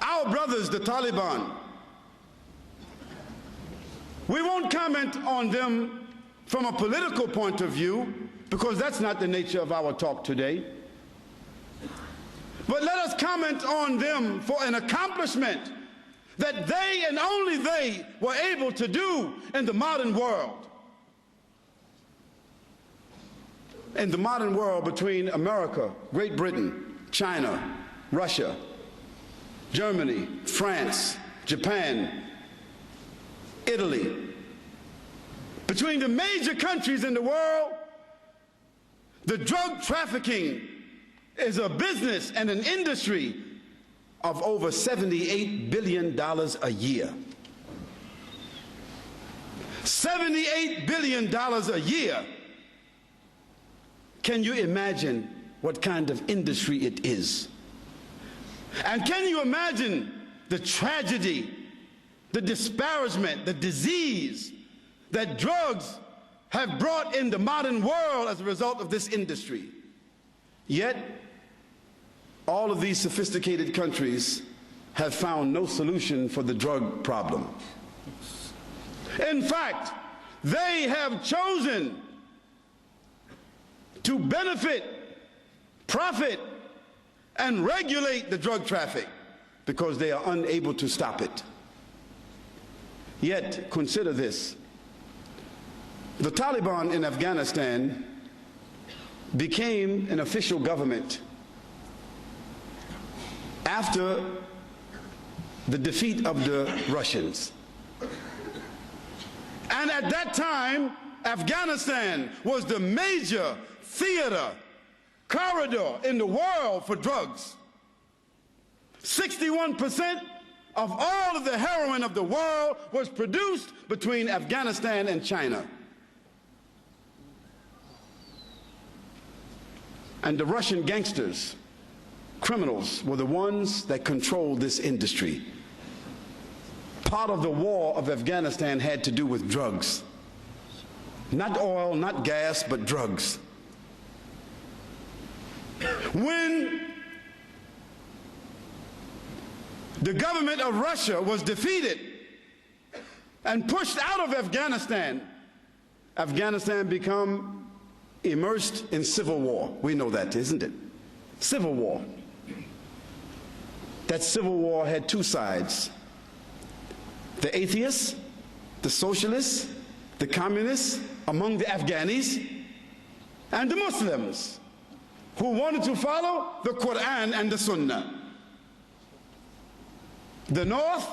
Our brothers, the Taliban, we won't comment on them from a political point of view, because that's not the nature of our talk today. But let us comment on them for an accomplishment that they and only they were able to do in the modern world. In the modern world, between America, Great Britain, China, Russia, Germany, France, Japan, Italy, between the major countries in the world, the drug trafficking is a business and an industry of over $78 billion a year. $78 billion a year. Can you imagine what kind of industry it is? And can you imagine the tragedy, the disparagement, the disease that drugs have brought in the modern world as a result of this industry? Yet, all of these sophisticated countries have found no solution for the drug problem. In fact, they have chosen to benefit, profit, and regulate the drug traffic because they are unable to stop it. Yet, consider this. The Taliban in Afghanistan became an official government after the defeat of the Russians. And at that time, Afghanistan was the major theater, corridor in the world for drugs. 61% of all of the heroin of the world was produced between Afghanistan and China. And the Russian gangsters, criminals, were the ones that controlled this industry. Part of the war of Afghanistan had to do with drugs. Not oil, not gas, but drugs. When the government of Russia was defeated and pushed out of Afghanistan, Afghanistan became immersed in civil war. We know that, isn't it? Civil war. That civil war had two sides. The atheists, the socialists, the communists among the Afghanis, and the Muslims who wanted to follow the Quran and the Sunnah. The North,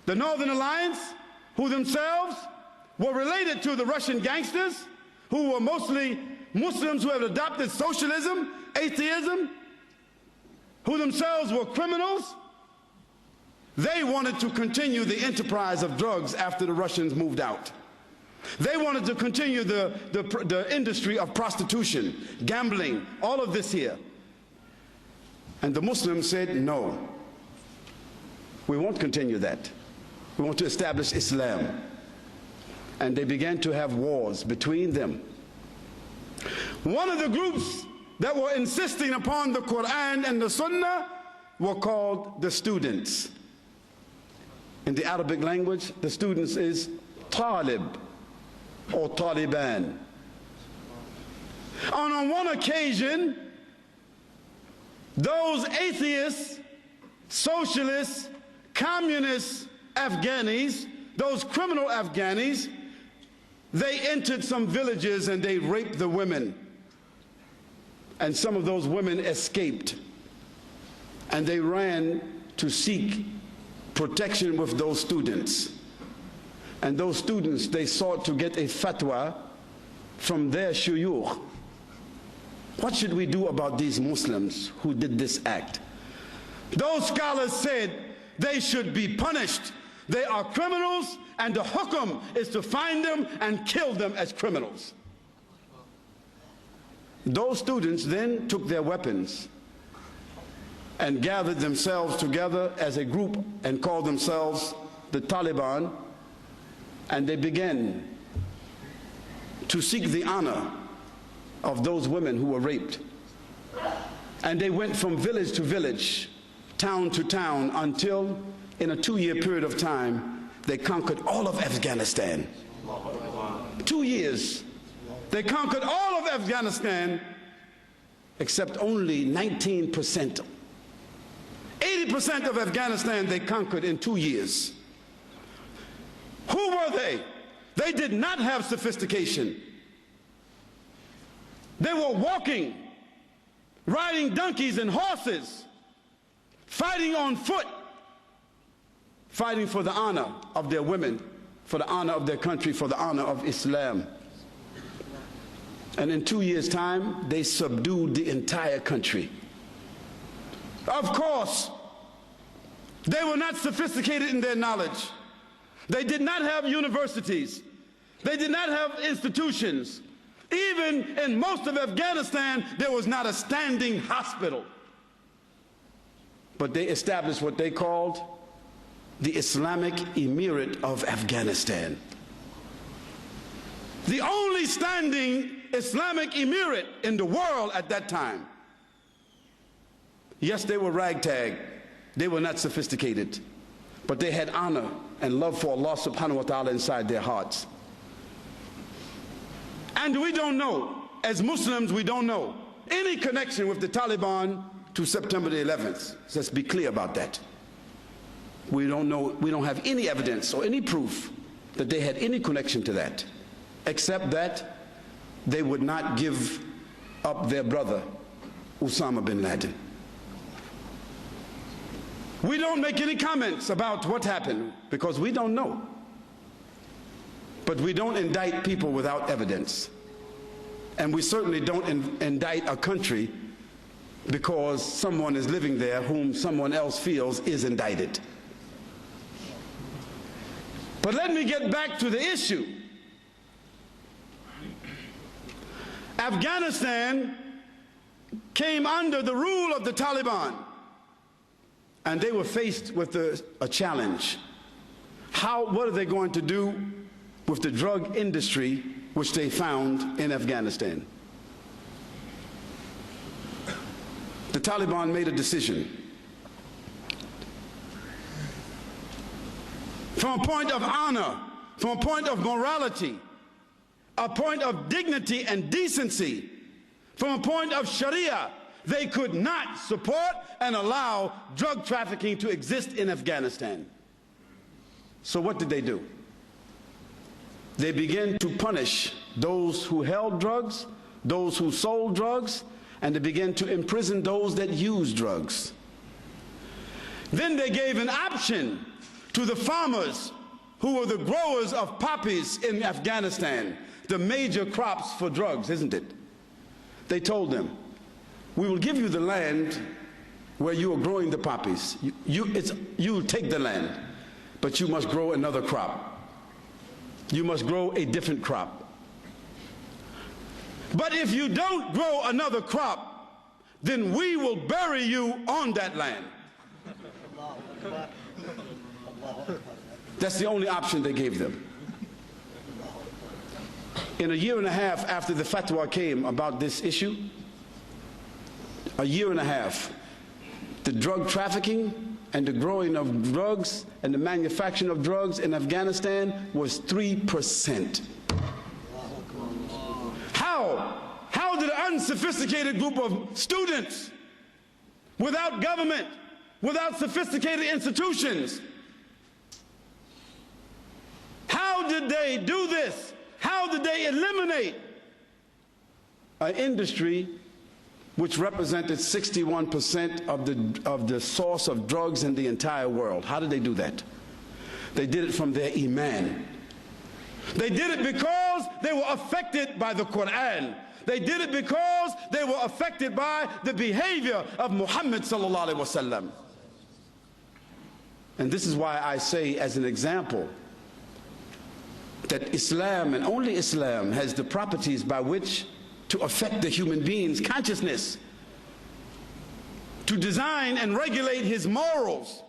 the Northern Alliance, who themselves were related to the Russian gangsters, who were mostly Muslims who had adopted socialism, atheism, who themselves were criminals. They wanted to continue the enterprise of drugs after the Russians moved out. They wanted to continue the industry of prostitution, gambling, all of this here. And the Muslims said, no, we won't continue that. We want to establish Islam. And they began to have wars between them. One of the groups that were insisting upon the Quran and the Sunnah were called the students. In the Arabic language, the students is Talib or Taliban. And on one occasion, those atheists, socialists, communist Afghanis, those criminal Afghanis, they entered some villages and they raped the women. And some of those women escaped. And they ran to seek protection with those students. And those students, they sought to get a fatwa from their shuyukh. What should we do about these Muslims who did this act? Those scholars said they should be punished. They are criminals, and the hukum is to find them and kill them as criminals. Those students then took their weapons and gathered themselves together as a group and called themselves the Taliban, and they began to seek the honor of those women who were raped. And they went from village to village, town to town, until in a 2-year period of time, they conquered all of Afghanistan. 2 years. They conquered all of Afghanistan, except only 19%. 80% of Afghanistan they conquered in 2 years. Who were they? They did not have sophistication. They were walking, riding donkeys and horses, fighting on foot, fighting for the honor of their women, for the honor of their country, for the honor of Islam. And in 2 years' time, they subdued the entire country. Of course, they were not sophisticated in their knowledge. They did not have universities. They did not have institutions. Even in most of Afghanistan, there was not a standing hospital. But they established what they called the Islamic Emirate of Afghanistan. The only standing Islamic Emirate in the world at that time. Yes, they were ragtag. They were not sophisticated. But they had honor and love for Allah subhanahu wa ta'ala inside their hearts. And we don't know, as Muslims, we don't know any connection with the Taliban to September the 11th. Let's be clear about that. We don't know, we don't have any evidence or any proof that they had any connection to that, except that they would not give up their brother, Osama bin Laden. We don't make any comments about what happened because we don't know. But we don't indict people without evidence. And we certainly don't indict a country because someone is living there whom someone else feels is indicted. But let me get back to the issue. Afghanistan came under the rule of the Taliban, and they were faced with a challenge. What are they going to do with the drug industry which they found in Afghanistan? The Taliban made a decision. From a point of honor, from a point of morality, a point of dignity and decency, from a point of Sharia, they could not support and allow drug trafficking to exist in Afghanistan. So what did they do? They began to punish those who held drugs, those who sold drugs, and they began to imprison those that used drugs. Then they gave an option to the farmers who were the growers of poppies in Afghanistan, the major crops for drugs, isn't it? They told them, we will give you the land where you are growing the poppies. You take the land, but you must grow another crop. You must grow a different crop. But if you don't grow another crop, then we will bury you on that land. That's the only option they gave them. In a year and a half after the fatwa came about this issue, a year and a half, the drug trafficking and the growing of drugs and the manufacturing of drugs in Afghanistan was 3%. How did an unsophisticated group of students, without government, without sophisticated institutions, how did they do this? How did they eliminate an industry which represented 61% of the source of drugs in the entire world? How did they do that? They did it from their iman. They did it because they were affected by the Quran. They did it because they were affected by the behavior of Muhammad sallallahu alaihi wasallam. And this is why I say, as an example, that Islam, and only Islam, has the properties by which to affect the human being's consciousness, to design and regulate his morals,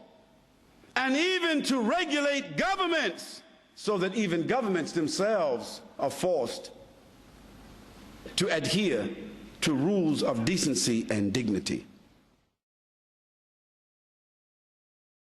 and even to regulate governments, so that even governments themselves are forced to adhere to rules of decency and dignity.